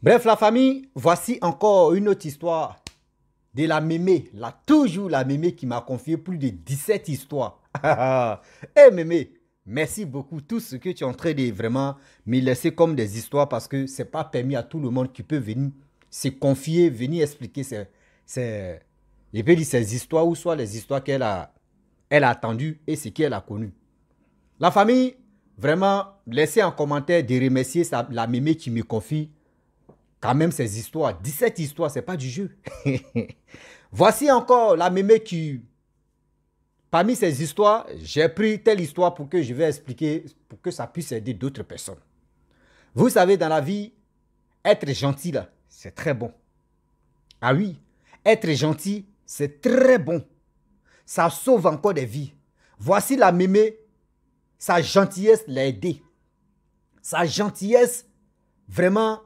Bref, la famille, voici encore une autre histoire de la mémé. Toujours la mémé qui m'a confié plus de 17 histoires. Eh mémé, merci beaucoup. Tout ce que tu es en train de vraiment me laisser comme des histoires parce que c'est pas permis à tout le monde qui peut venir se confier, venir expliquer je peux dire ses histoires ou soit les histoires elle a attendues et ce qu'elle a connu. La famille, vraiment, laissez en commentaire de remercier la mémé qui me confie quand même ces histoires. 17 histoires, c'est pas du jeu. Voici encore la mémé qui, parmi ces histoires, j'ai pris telle histoire pour que je vais expliquer, pour que ça puisse aider d'autres personnes. Vous savez, dans la vie, être gentil, là, c'est très bon. Ah oui, être gentil, c'est très bon. Ça sauve encore des vies. Voici la mémé, sa gentillesse l'a aidé. Sa gentillesse, vraiment,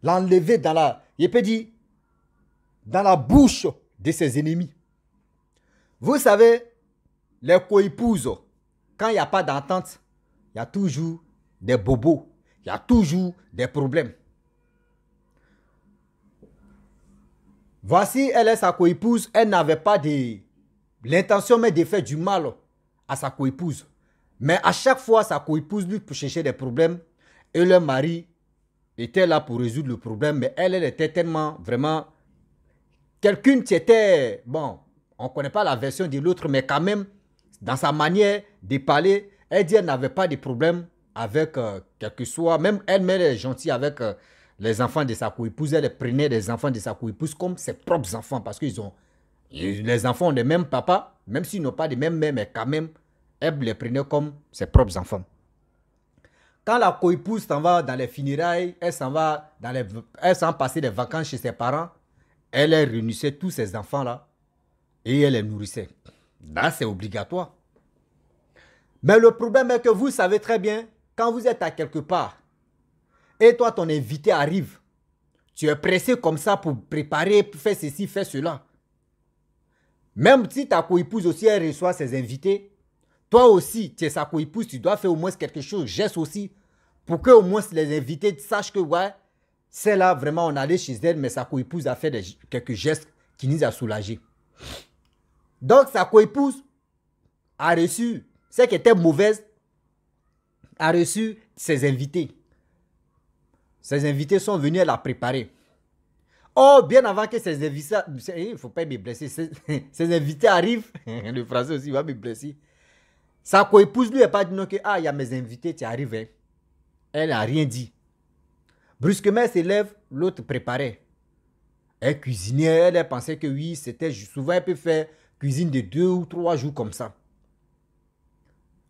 l'enlever dans la, je peux dire, dans la bouche de ses ennemis. Vous savez, les coépouses, quand il n'y a pas d'entente, il y a toujours des bobos, il y a toujours des problèmes. Voici, elle est sa coépouse, elle n'avait pas l'intention même de faire du mal à sa coépouse. Mais à chaque fois, sa coépouse lui cherchait des problèmes et leur mari était là pour résoudre le problème. Mais elle était tellement, vraiment, quelqu'un qui était, bon, on ne connaît pas la version de l'autre, mais quand même, dans sa manière de parler, elle dit qu'elle n'avait pas de problème avec quel que soit, même elle-même est gentille avec les enfants de sa coépouse, elle prenait les enfants de sa coépouse comme ses propres enfants, parce qu'ils ont, les enfants ont le même papa, même s'ils n'ont pas de même mère, mais quand même, elle les prenait comme ses propres enfants. Quand la coépouse s'en va dans les funérailles, elle s'en va passer des vacances chez ses parents, elle réunissait tous ces enfants-là et elle les nourrissait. Là, c'est obligatoire. Mais le problème est que vous savez très bien, quand vous êtes à quelque part, et toi, ton invité arrive, tu es pressé comme ça pour préparer, pour faire ceci, faire cela. Même si ta coépouse aussi, elle reçoit ses invités, toi aussi, tu es sa coépouse, tu dois faire au moins quelque chose, geste aussi, pour que au moins les invités sachent que, ouais, c'est là, vraiment, on allait chez elle, mais sa coépouse a fait quelques gestes qui nous a soulagés. Donc, sa coépouse a reçu, celle qui était mauvaise, a reçu ses invités. Ses invités sont venus la préparer. Oh, bien avant que ses invités, il ne faut pas me blesser, ses invités arrivent, le français aussi va me blesser. Sa coépouse lui n'a pas dit non que, ah, il y a mes invités, tu arrives. Hein. Elle n'a rien dit. Brusquement, elle s'élève, l'autre préparait. Elle cuisinait, elle pensait que oui, c'était souvent, elle peut faire cuisine de 2 ou 3 jours comme ça.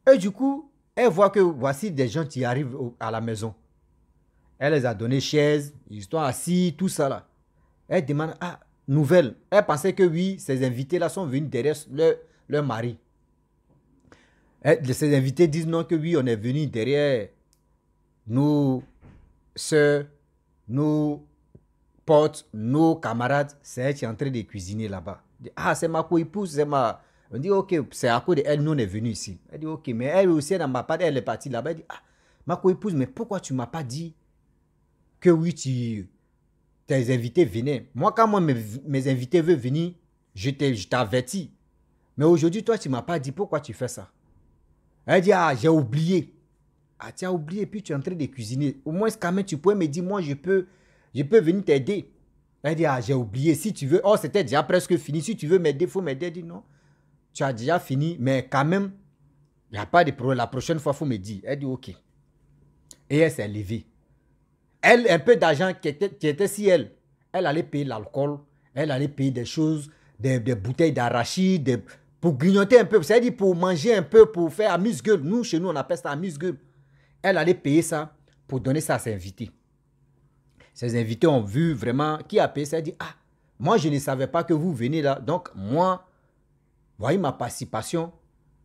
Et du coup, elle voit que voici des gens qui arrivent à la maison. Elle les a donné chaises, ils sont assis, tout ça là. Elle demande, ah, nouvelle. Elle pensait que oui, ces invités-là sont venus derrière leur mari. Ces invités disent non, que oui, on est venu derrière nos soeurs, nos potes, nos camarades. C'est elle qui est en train de cuisiner là-bas. Ah, c'est ma coépouse, c'est ma... On dit, ok, c'est à cause d'elle, nous on est venu ici. Elle dit, ok, mais elle aussi, elle n'a pas dit, elle est partie là-bas. Elle dit, ah, ma coépouse, mais pourquoi tu ne m'as pas dit que oui, tes invités venaient. Moi, quand mes invités veulent venir, je t'avertis. Mais aujourd'hui, toi, tu ne m'as pas dit pourquoi tu fais ça. Elle dit, ah, j'ai oublié. Ah, tu as oublié, puis tu es en train de cuisiner. Au moins, quand même, tu pourrais me dire, moi, je peux venir t'aider. Elle dit, ah, j'ai oublié. Si tu veux, oh, c'était déjà presque fini. Si tu veux m'aider, il faut m'aider. Elle dit, non, tu as déjà fini, mais quand même, il n'y a pas de problème. La prochaine fois, il faut me dire. Elle dit, ok. Et elle s'est levée. Elle, un peu d'argent qui était si elle allait payer l'alcool, elle allait payer des choses, des bouteilles d'arachide, pour grignoter un peu, c'est-à-dire pour manger un peu, pour faire amuse-gueule. Nous, chez nous, on appelle ça amuse-gueule. Elle allait payer ça pour donner ça à ses invités. Ses invités ont vu vraiment qui a payé ça. Elle dit, ah, moi, je ne savais pas que vous venez là. Donc, moi, voyez ma participation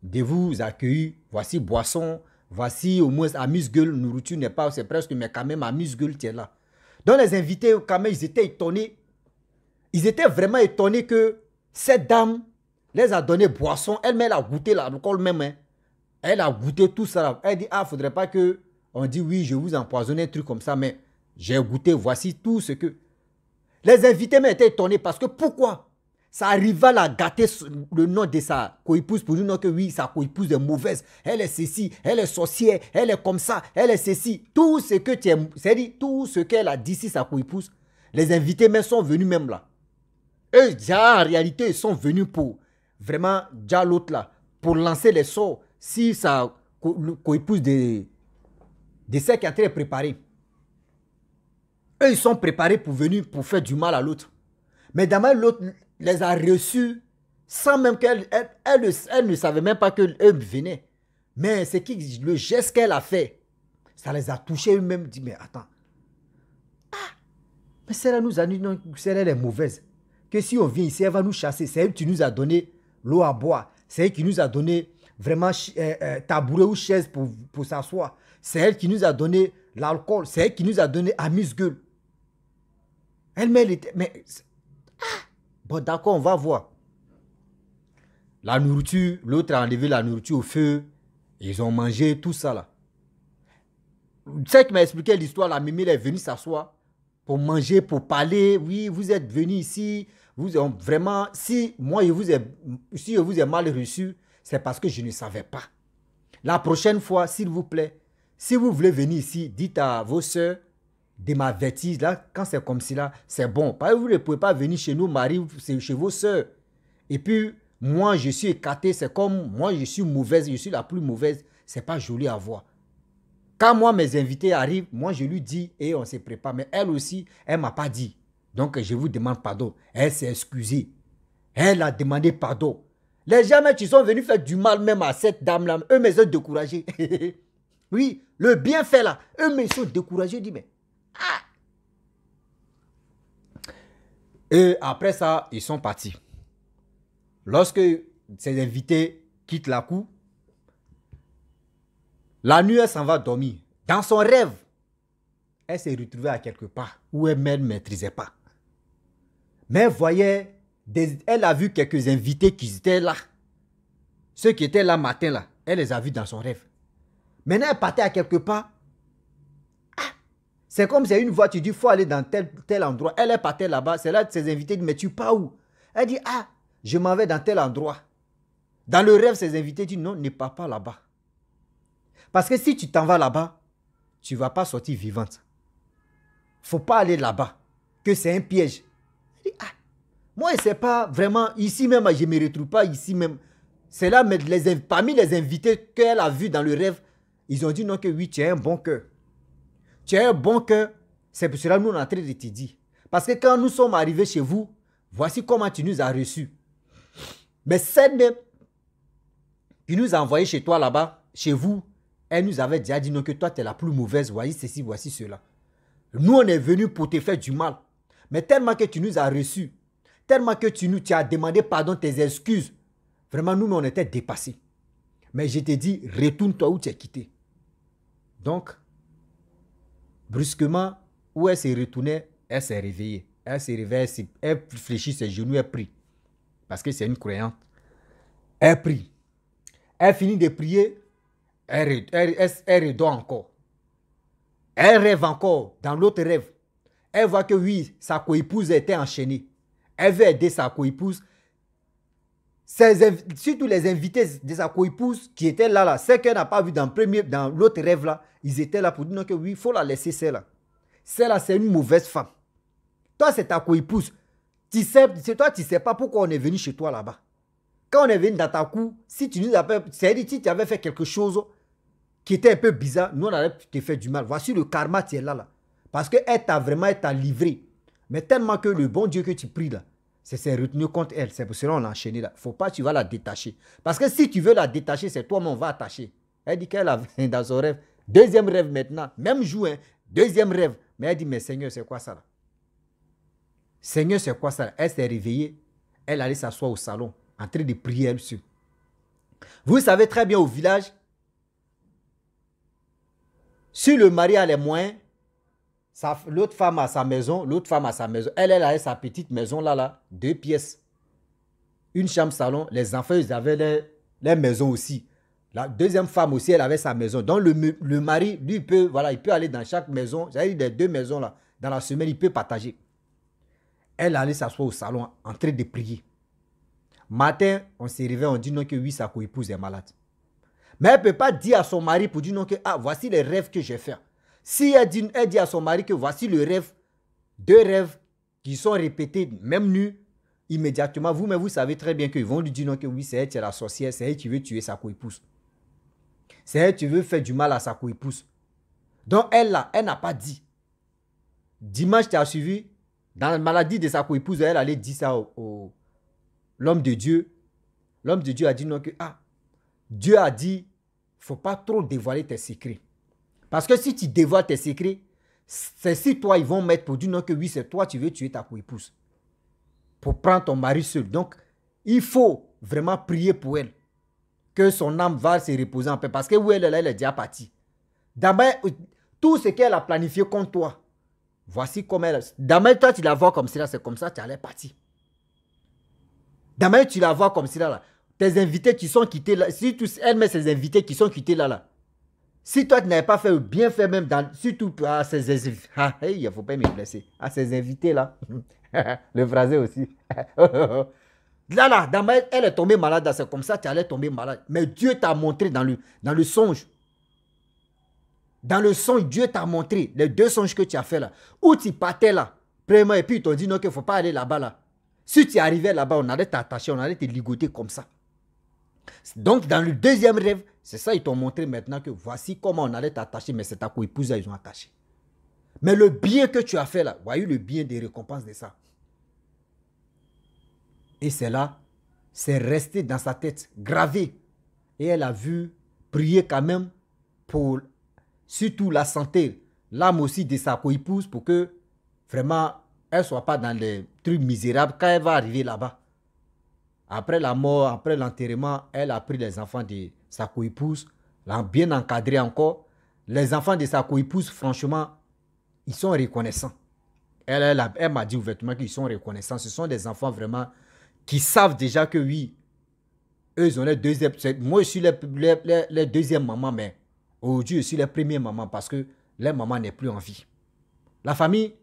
de vous accueillir. Voici boisson. Voici au moins amuse-gueule, nourriture n'est pas, c'est presque, mais quand même amuse-gueule, tu es là. Donc les invités, quand même, ils étaient étonnés. Ils étaient vraiment étonnés que cette dame les a donné boisson. Elle-même, elle a goûté l'alcool même. Hein. Elle a goûté tout ça. Elle dit, ah, il ne faudrait pas que on dit, oui, je vous empoisonne, un truc comme ça, mais J'ai goûté, voici tout ce que... Les invités m'étaient étonnés parce que pourquoi ça arriva à gâter le nom de sa coépouse pour dire que oui, sa coépouse est mauvaise, elle est ceci, elle est sorcière, elle est comme ça, elle est ceci. Tout ce que tu es, c'est-à-dire tout ce qu'elle a dit si sa coépouse, les invités même sont venus même là. Eux, déjà, en réalité, ils sont venus pour vraiment, déjà l'autre là, pour lancer les sorts si sa coépouse de celle qui est en train de préparer. Eux, ils sont préparés pour venir pour faire du mal à l'autre. Mais d'abord, l'autre les a reçus sans même qu'elle elle ne savait même pas qu'eux venaient. Mais c'est le geste qu'elle a fait, ça les a touchés eux-mêmes. Dit, mais attends. Ah, mais celle-là nous a dit, non, celle-là est mauvaise. Que si on vient ici, elle va nous chasser. C'est elle qui nous a donné l'eau à boire. C'est elle qui nous a donné vraiment tabouret ou chaise pour s'asseoir. C'est elle qui nous a donné l'alcool. C'est elle qui nous a donné amuse-gueule. Elle était... Mais... Ah, bon, d'accord, on va voir. La nourriture, l'autre a enlevé la nourriture au feu. Ils ont mangé tout ça là. Celle qui m'a expliqué l'histoire, la Mimi, elle est venue s'asseoir pour manger, pour parler. Oui, vous êtes venu ici. Vous vraiment, si je vous ai mal reçu, c'est parce que je ne savais pas. La prochaine fois, s'il vous plaît, si vous voulez venir ici, dites à vos soeurs de m'avertir. Là, quand c'est comme si là, c'est bon. Parce que vous ne pouvez pas venir chez nous, Marie, c'est chez vos soeurs. Et puis, moi, je suis écarté. C'est comme moi, je suis mauvaise, je suis la plus mauvaise. C'est pas joli à voir. Quand moi, mes invités arrivent, moi, je lui dis et on se prépare. Mais elle aussi, elle ne m'a pas dit. Donc, je vous demande pardon. Elle s'est excusée. Elle a demandé pardon. Les gens qui sont venus faire du mal même à cette dame-là, eux, mais ils sont découragés. Oui, le bienfait là, eux, mais ils sont découragés. Je dis, mais... Ah. Et après ça, ils sont partis. Lorsque ces invités quittent la cour, la nuit, elle s'en va dormir. Dans son rêve, elle s'est retrouvée à quelque part où elle ne maîtrisait pas. Mais elle voyait, elle a vu quelques invités qui étaient là. Ceux qui étaient là matin, là, elle les a vus dans son rêve. Maintenant, elle partait à quelque part. Ah, c'est comme si une voix, tu dis, il faut aller dans tel endroit. Elle partait là-bas. C'est là que ses invités disent, mais tu pars où? Elle dit, ah, je m'en vais dans tel endroit. Dans le rêve, ses invités disent, non, ne pars pas là-bas. Parce que si tu t'en vas là-bas, tu ne vas pas sortir vivante. Il ne faut pas aller là-bas. Que c'est un piège. Elle dit, ah, moi, c'est pas vraiment, ici même, je ne me retrouve pas ici même. C'est là, mais parmi les invités qu'elle a vus dans le rêve, ils ont dit non que oui, tu as un bon cœur. Tu as un bon cœur, c'est pour cela que nous on est en train de te dire. Parce que quand nous sommes arrivés chez vous, voici comment tu nous as reçus. Mais celle même qui nous a envoyés chez toi là-bas, chez vous, elle nous avait déjà dit non que toi tu es la plus mauvaise, voici ceci, voici cela. Nous on est venus pour te faire du mal. Mais tellement que tu nous as reçus, tellement que tu as demandé pardon, tes excuses, vraiment nous on était dépassés. Mais je t'ai dit, retourne-toi où tu es quitté. Donc, brusquement, où elle s'est retournée, elle s'est réveillée. Elle s'est réveillée, elle fléchit ses genoux, elle prie. Parce que c'est une croyante. Elle prie. Elle finit de prier, elle redort encore. Elle rêve encore, dans l'autre rêve. Elle voit que oui, sa coépouse était enchaînée. Elle veut aider sa coépouse. Surtout les invités de sa coépouse qui étaient là, ceux qu'elle n'a pas vu dans l'autre rêve là, ils étaient là pour dire non, que oui, il faut la laisser celle-là. Celle-là, c'est une mauvaise femme. Toi, c'est ta coépouse. Toi, tu ne sais pas pourquoi on est venu chez toi là-bas. Quand on est venu dans ta cour, si tu nous avais, c'est-à-dire si tu avais fait quelque chose qui était un peu bizarre, nous on allait te faire du mal. Voici le karma, tu es là. Parce qu'elle t'a livré. Mais tellement que le bon Dieu que tu pries là, c'est retenu contre elle. C'est pour cela qu'on l'a enchaîné là. Faut pas que tu vas la détacher. Parce que si tu veux la détacher, c'est toi-même on va attacher. Elle dit qu'elle a dans son rêve. Deuxième rêve maintenant. Même jour, hein, deuxième rêve. Mais elle dit, mais Seigneur, c'est quoi ça là? Seigneur, c'est quoi ça là? Elle s'est réveillée. Elle allait s'asseoir au salon, en train de prier elle-dessus. Vous savez très bien au village, si le mari a les moyens, l'autre femme a sa maison, Elle a sa petite maison là, 2 pièces. Une chambre salon, les enfants, ils avaient les maisons aussi. La deuxième femme aussi, elle avait sa maison. Donc le mari, lui, il peut aller dans chaque maison, c'est-à-dire les 2 maisons là, dans la semaine, il peut partager. Elle allait s'asseoir au salon en train de prier. Matin, on s'est réveillé, on dit non que oui, sa co-épouse est malade. Mais elle ne peut pas dire à son mari pour dire non que voici les rêves que j'ai fait. Si elle dit à son mari que voici le rêve, 2 rêves qui sont répétés, même nus, immédiatement, vous savez très bien qu'ils vont lui dire non que oui, c'est elle qui est la sorcière, c'est elle qui veut tuer sa co-épouse. C'est elle qui veut faire du mal à sa co-épouse. Donc elle là, elle n'a pas dit. Dimanche, tu as suivi, dans la maladie de sa co-épouse, elle allait dire ça au l'homme de Dieu. L'homme de Dieu a dit non que Dieu a dit, il ne faut pas trop dévoiler tes secrets. Parce que si tu dévoiles tes secrets, c'est si toi, ils vont mettre pour dire non que oui, c'est toi, tu veux tuer ta co-épouse. Pour prendre ton mari seul. Donc, il faut vraiment prier pour elle. Que son âme va se reposer en paix. Parce que où elle est déjà partie. D'abord, tout ce qu'elle a planifié contre toi, voici comment elle... D'abord, toi, tu la vois comme cela, c'est comme ça, tu allais partir. D'abord, tu la vois comme cela, là. Tes invités qui sont quittés là, si elle met ses invités qui sont quittés là. Si toi, tu n'avais pas fait bien fait même, surtout à ses invités, il ne faut pas me blesser, à ses invités là, le phrasé aussi. Là, elle est tombée malade, c'est comme ça, tu allais tomber malade. Mais Dieu t'a montré dans le songe. Dans le songe, Dieu t'a montré les 2 songes que tu as fait là. Où tu partais là, premièrement, et puis ils t'ont dit non, qu'il ne faut pas aller là-bas là. Si tu arrivais là-bas, on allait t'attacher, on allait te ligoter comme ça. Donc, dans le 2e rêve, c'est ça, ils t'ont montré maintenant que voici comment on allait t'attacher, mais c'est ta co-épouse, ils ont attaché. Mais le bien que tu as fait là, voyez le bien des récompenses de ça. Et c'est là, c'est resté dans sa tête, gravé. Et elle a vu prier quand même pour surtout la santé, l'âme aussi de sa co-épouse pour que vraiment elle ne soit pas dans les trucs misérables quand elle va arriver là-bas. Après la mort, après l'enterrement, elle a pris les enfants de sa co-épouse, l'a bien encadré encore. Les enfants de sa co-épouse, franchement, ils sont reconnaissants. Elle m'a dit ouvertement qu'ils sont reconnaissants. Ce sont des enfants vraiment qui savent déjà que oui, eux, ils ont les 2e. Moi, je suis les 2e maman, mais aujourd'hui, je suis les premières mamans parce que les mamans n'est plus en vie. La famille,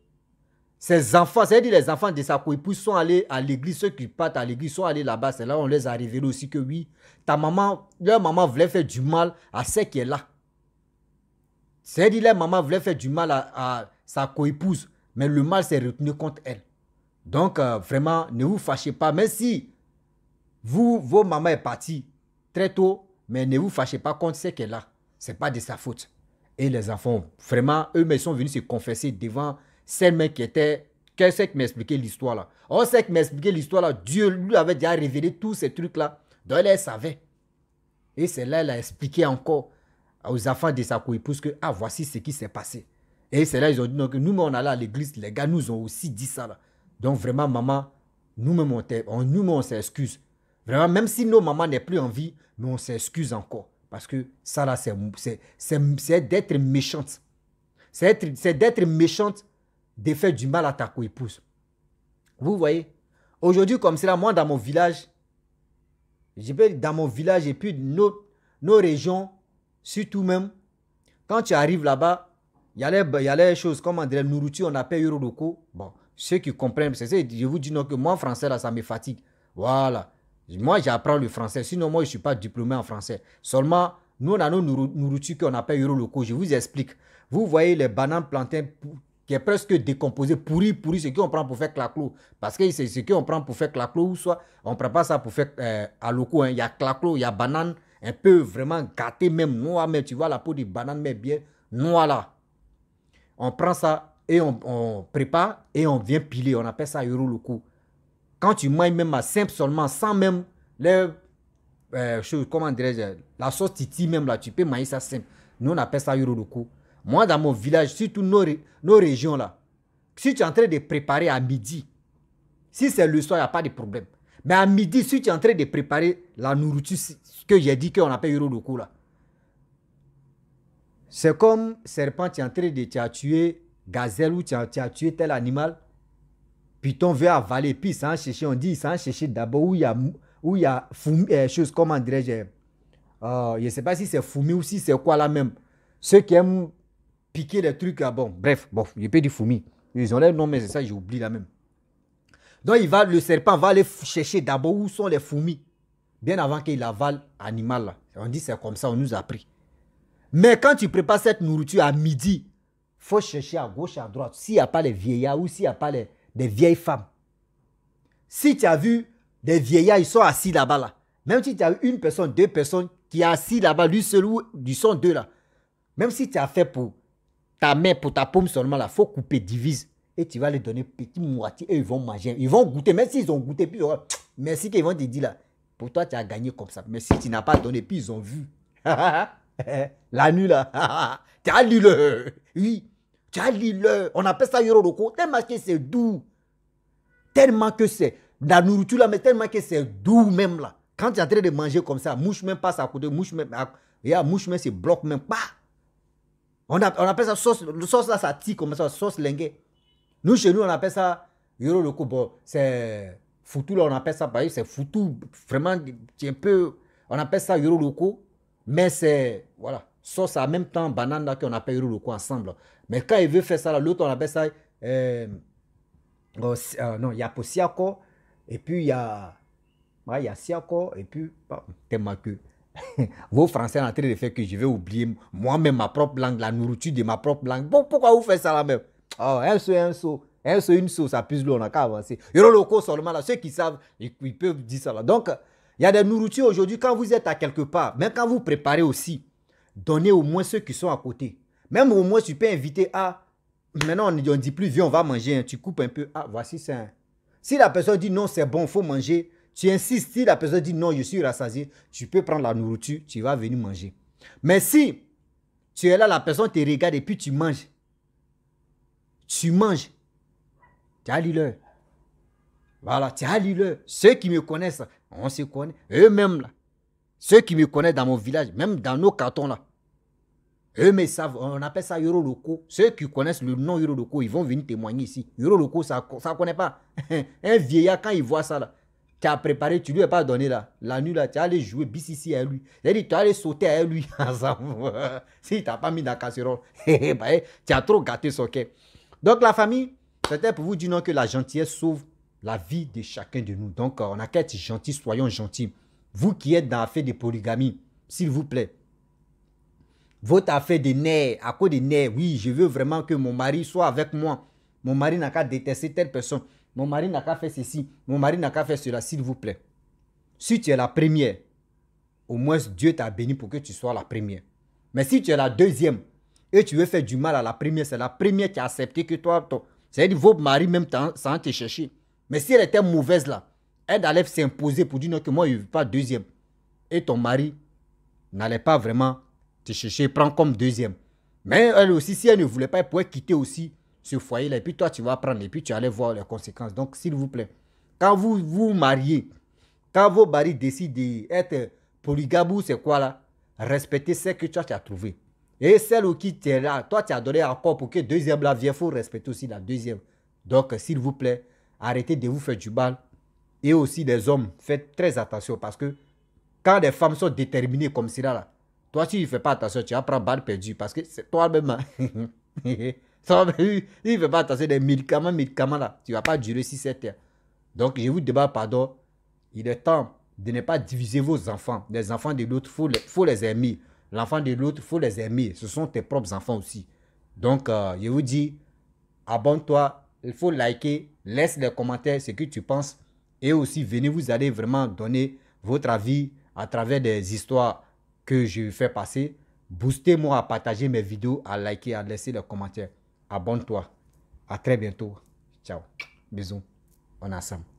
ses enfants, c'est-à-dire les enfants de sa co-épouse sont allés à l'église, ceux qui partent à l'église sont allés là-bas. C'est là où on les a révélés aussi que oui, leur maman voulait faire du mal à celle qui est là. C'est-à-dire leur maman voulait faire du mal à sa co-épouse, mais le mal s'est retenu contre elle. Donc, vraiment, ne vous fâchez pas. Même si vos mamans est partie très tôt, mais ne vous fâchez pas contre ce qu'elle est là. Ce n'est pas de sa faute. Et les enfants, vraiment, eux, ils sont venus se confesser devant celle qui était... Qu'est-ce qui m'expliquait l'histoire là? On sait qui m'expliquait l'histoire là. Dieu lui avait déjà révélé tous ces trucs là. Donc elle savait. Et c'est là qu'elle a expliqué encore aux enfants de sa co-épouse que voici ce qui s'est passé. Et c'est là qu'ils ont dit non, que nous, on allait à l'église, les gars nous ont aussi dit ça là. Donc vraiment, maman, nous-mêmes, on s'excuse. Vraiment, même si nos mamans n'est plus en vie, mais on s'excuse encore. Parce que ça là, c'est d'être méchante. C'est d'être méchante de faire du mal à ta co-épouse. Vous voyez, aujourd'hui comme c'est là, moi dans mon village, je peux dans mon village et puis nos régions, surtout même, quand tu arrives là-bas, il y a les choses, comme on dirait, nourriture, on appelle Yoroloko. Bon, ceux qui comprennent, c'est ça, je vous dis non que moi, en français, là, ça me fatigue. Voilà. Moi, j'apprends le français. Sinon, moi, je ne suis pas diplômé en français. Seulement, nous, on a nos nourritures qu'on appelle Yoroloko. Je vous explique. Vous voyez les bananes plantains qui est presque décomposé, pourri, ce qu'on prend pour faire claclo. Parce que c'est ce qu'on prend pour faire claclo, ou soit on ne prend pas ça pour faire à loco. Il y a claclo, il y a banane, un peu vraiment gâté, même noir, même tu vois la peau de banane, mais bien noir là. On prend ça et on prépare et on vient piler. On appelle ça euro loco. Quand tu manges même à simple seulement, sans même les choses, comment dirais-je, la sauce titi même là, tu peux manger ça simple. Nous on appelle ça euro loco. Moi, dans mon village, surtout nos régions là, si tu es en train de préparer à midi, si c'est le soir, il n'y a pas de problème. Mais à midi, si tu es en train de préparer la nourriture que j'ai dit qu'on appelle Yoro Loko là, c'est comme serpent, tu es en train de tuer gazelle ou tu as tué tel animal, python veut avaler, puis sans chercher, on dit sans chercher d'abord où il y a chose, comment dirais-je, je ne sais pas si c'est Fumi ou si c'est quoi là même. Ceux qui aiment piquer les trucs, bon, bref, bon, je peux dire Fumi. Ils ont les noms, mais c'est ça, j'ai oublié là même. Donc, le serpent va aller chercher d'abord où sont les fourmis. Bien avant qu'il avale l'animal là. On dit c'est comme ça, on nous a appris. Mais quand tu prépares cette nourriture à midi, il faut chercher à gauche, à droite. S'il n'y a pas les vieillards ou s'il n'y a pas des vieilles femmes. Si tu as vu des vieillards, ils sont assis là-bas là. Même si tu as une personne, deux personnes qui est assis là-bas, lui seul ou ils sont deux là. Même si tu as fait pour ta main, pour ta paume seulement là, il faut couper, divise. Et tu vas les donner petit moitié et ils vont manger. Ils vont goûter. Même s'ils ont goûté, puis merci qu'ils vont te dire là. Pour toi, tu as gagné comme ça. Mais si tu n'as pas donné, puis ils ont vu. La nuit là. Tu as lu le. Oui. Tu as lu le. On appelle ça Yororoko. Tellement que c'est doux. Tellement que c'est. La nourriture là, mais tellement que c'est doux même là. Quand tu es en train de manger comme ça, mouche même passe à côté. Mouche même. Mouche même se bloque même pas. On appelle ça sauce. Le sauce là, ça tire comme ça. Sauce linguée. Nous, chez nous, on appelle ça Yororoko. Bon, c'est. Foutou, là, on appelle ça, c'est foutou, vraiment, un peu, on appelle ça Yororoko, mais c'est, voilà, sauce en même temps, banane, là, qu'on appelle Yororoko ensemble. Mais quand il veut faire ça, l'autre, on appelle ça, non, il y a Posiako, et puis il y a Siako, et puis, tellement que, vos Français sont en train de faire que je vais oublier moi-même ma propre langue, la nourriture de ma propre langue. Bon, pourquoi vous faites ça là même? Oh, un saut. Une sauce, ça puse l'eau, on n'a qu'à avancer. Yororoko seulement là, ceux qui savent, ils peuvent dire ça là. Donc, il y a des nourritures aujourd'hui, quand vous êtes à quelque part, même quand vous préparez aussi, donnez au moins ceux qui sont à côté. Même au moins, tu peux inviter à, maintenant on ne dit plus, viens, on va manger, hein. Tu coupes un peu, voici ça. Hein. Si la personne dit non, c'est bon, il faut manger, tu insistes. Si la personne dit non, je suis rassasié, tu peux prendre la nourriture, tu vas venir manger. Mais si tu es là, la personne te regarde et puis tu manges. Tu manges. Tu as lu-leur. Voilà, tu as lu-leur. Ceux qui me connaissent, on se connaît. Eux-mêmes, là. Ceux qui me connaissent dans mon village, même dans nos cartons, là. Eux-mêmes savent, on appelle ça Yororoko. Ceux qui connaissent le nom Yororoko, ils vont venir témoigner ici. Yororoko, ça ne connaît pas. Un vieillard, quand il voit ça, là, tu as préparé, tu ne lui as pas donné, là. La nuit, là, tu as allé jouer BCC à lui. C'est-à-dire, tu as allé sauter à lui ensemble. Si tu n'as pas mis dans la casserole, tu as trop gâté son cœur. Donc, la famille, c'était pour vous dire non, que la gentillesse sauve la vie de chacun de nous. Donc, on a qu'à être gentils, soyons gentils. Vous qui êtes dans l'affaire de polygamie, s'il vous plaît, votre affaire de nerfs, à cause des nerfs, oui, je veux vraiment que mon mari soit avec moi. Mon mari n'a qu'à détester telle personne. Mon mari n'a qu'à faire ceci. Mon mari n'a qu'à faire cela, s'il vous plaît. Si tu es la première, au moins Dieu t'a béni pour que tu sois la première. Mais si tu es la deuxième et tu veux faire du mal à la première, c'est la première qui a accepté que toi, c'est-à-dire votre mari même sans te chercher. Mais si elle était mauvaise là, elle allait s'imposer pour dire non, que moi je ne veux pas deuxième. Et ton mari n'allait pas vraiment te chercher, prendre comme deuxième. Mais elle aussi, si elle ne voulait pas, elle pouvait quitter aussi ce foyer là. Et puis toi, tu vas prendre et puis tu allais voir les conséquences. Donc, s'il vous plaît, quand vous vous mariez, quand vos maris décident d'être polygames, c'est quoi là? Respectez ce que tu as trouvé. Et celle qui t'est là, toi tu as donné encore pour que deuxième là vienne, il faut respecter aussi la deuxième. Donc, s'il vous plaît, arrêtez de vous faire du mal. Et aussi les hommes, faites très attention parce que quand les femmes sont déterminées comme cela là, toi si tu ne fais pas attention, tu vas prendre balle perdue parce que c'est toi-même. Si tu ne fais pas attention des médicaments là, tu ne vas pas durer 6-7 heures. Donc, je vous demande pardon. Il est temps de ne pas diviser vos enfants. Les enfants de l'autre, il faut les aimer. L'enfant de l'autre, il faut les aimer. Ce sont tes propres enfants aussi. Donc, je vous dis, abonne-toi. Il faut liker. Laisse les commentaires ce que tu penses. Et aussi, venez, vous allez vraiment donner votre avis à travers des histoires que je fais passer. Boostez-moi à partager mes vidéos, à liker, à laisser les commentaires. Abonne-toi. À très bientôt. Ciao. Bisous. On est ensemble.